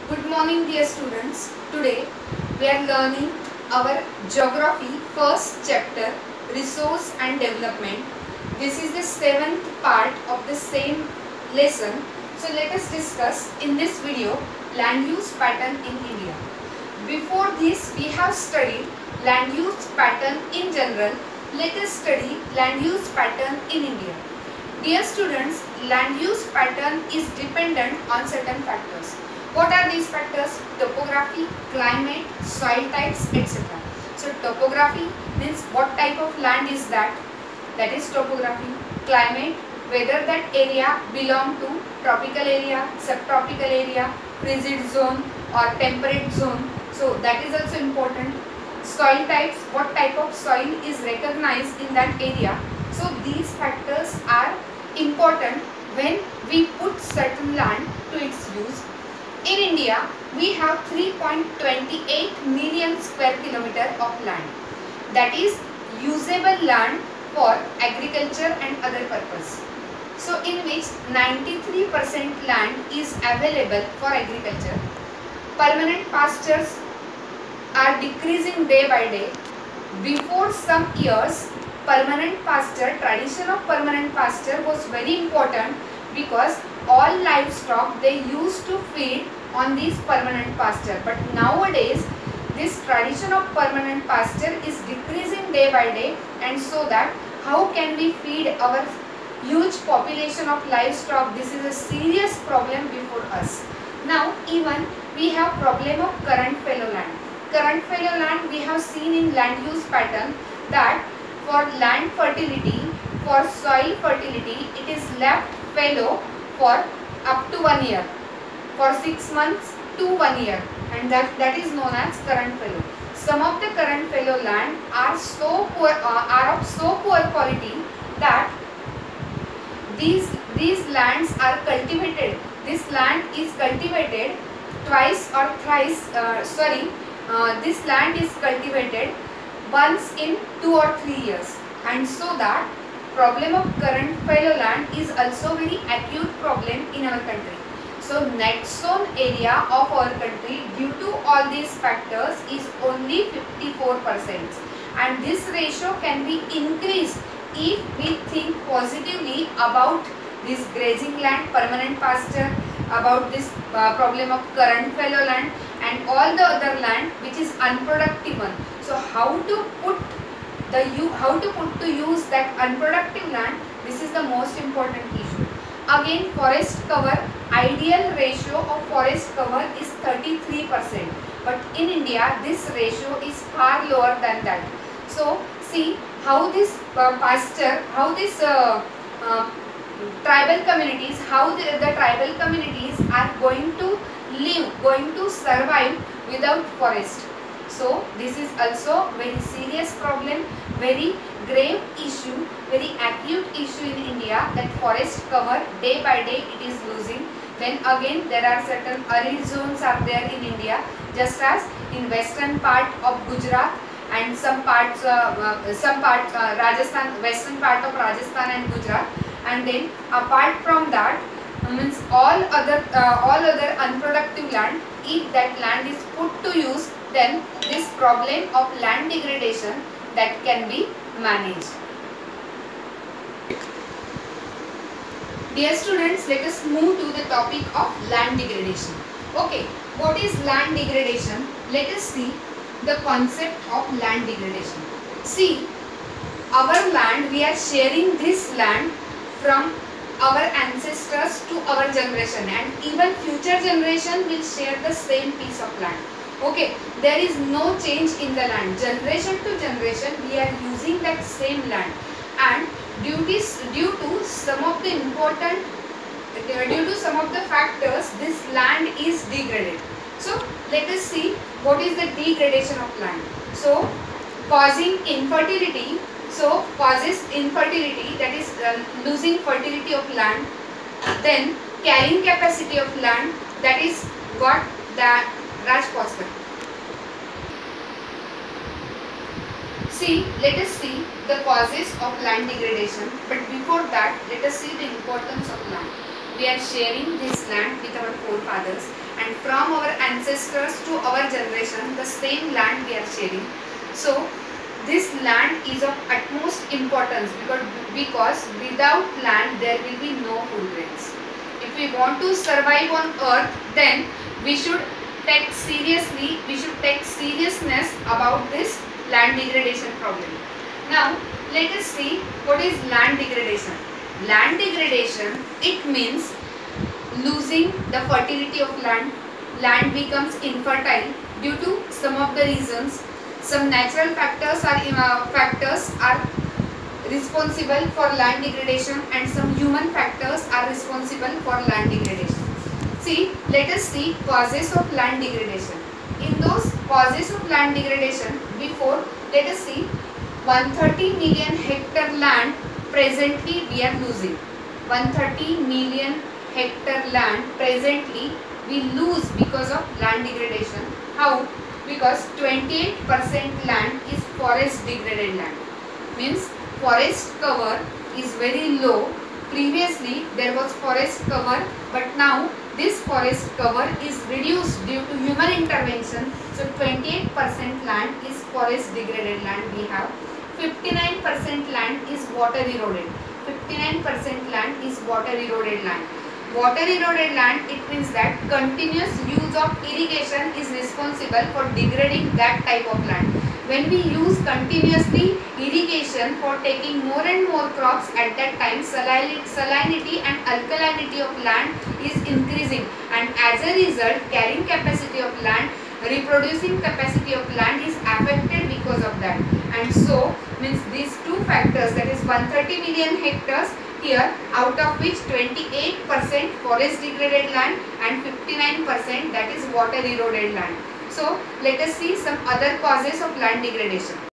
Good morning dear students. Today we are learning our geography first chapter, resource and development. This is the 7th part of the same lesson. So let us discuss in this video land use pattern in India. Before this we have studied land use pattern in general. Let us study land use pattern in India. Dear students, land use pattern is dependent on certain factors. What are these factors? Topography, climate, soil types, etc. So topography means what type of land is that? That is topography. Climate, whether that area belong to tropical area, subtropical area, frigid zone or temperate zone. So that is also important. Soil types, what type of soil is recognized in that area. So these factors are important when we put certain land to its use. In India, we have 3.28 million square kilometer of land. That is usable land for agriculture and other purpose. So in which 93% land is available for agriculture. Permanent pastures are decreasing day by day. Before some years, permanent pasture, tradition of permanent pasture was very important because all livestock they used to feed on these permanent pasture. But nowadays this tradition of permanent pasture is decreasing day by day, and so that how can we feed our huge population of livestock? This is a serious problem before us. Now even we have problem of current fallow land. Current fallow land we have seen in land use pattern that for land fertility, for soil fertility, it is left fallow for up to 1 year, for 6 months to 1 year, and that is known as current fallow. Some of the current fallow land are so poor, are of so poor quality that these lands are cultivated. This land is cultivated twice or thrice. This land is cultivated once in 2 or 3 years, and so that problem of current fallow land is also very acute problem in our country. So net sown area of our country due to all these factors is only 54%, and this ratio can be increased if we think positively about this grazing land, permanent pasture, about this problem of current fallow land and all the other land which is unproductive one. So how to put to use that unproductive land, this is the most important issue. Again, forest cover, ideal ratio of forest cover is 33%, but in India this ratio is far lower than that. So see how this pasture, how this tribal communities, how the tribal communities are going to live, going to survive without forest. So this is also very serious problem, very grave issue, very acute issue in India, that forest cover day by day it is losing. Then again there are certain arid zones are there in India, just as in western part of Gujarat and some parts Rajasthan, western part of Rajasthan and Gujarat, and then apart from that means all other unproductive land. If that land is put to use, then this problem of land degradation that can be managed. Dear students, let us move to the topic of land degradation. Okay, what is land degradation? Let us see the concept of land degradation. See, our land, we are sharing this land from our ancestors to our generation, and even future generation will share the same piece of land. Okay, there is no change in the land. Generation to generation we are using that same land, and due to some of the factors, this land is degraded. So let us see what is the degradation of land. So causing infertility, so causes infertility, that is losing fertility of land. Then carrying capacity of land, that is what the Raj Posper. See, let us see the causes of land degradation, but before that let us see the importance of land. We are sharing this land with our forefathers, and and from our ancestors to our generation the same land we are sharing. So this land is of utmost importance because without land there will be no food grains. If we want to survive on earth, then we should take seriousness about this land degradation problem. Now let us see what is land degradation. Land degradation, it means losing the fertility of land. Land becomes infertile due to some of the reasons. Some natural factors are responsible for land degradation and some human factors are responsible for land degradation. See, let us see causes of land degradation. In those causes of land degradation, before, let us see 130 million hectare land presently we are losing. 130 million hectare land presently we lose because of land degradation. How? Because 28% land is forest degraded land. Means forest cover is very low. Previously there was forest cover, but now this forest cover is reduced due to human intervention. So 28% land is forest degraded land we have. 59% land is water eroded. 59% land is water eroded land. Water eroded land, it means that continuous use of irrigation is responsible for degrading that type of land. When we use continuously irrigation for taking more and more crops, at that time salinity and alkalinity of land is increasing, and as a result carrying capacity of land, reproducing capacity of land is affected because of that. And so means these two factors, that is 130 million hectares here, out of which 28% forest degraded land and 59% that is water eroded land. So let us see some other causes of land degradation.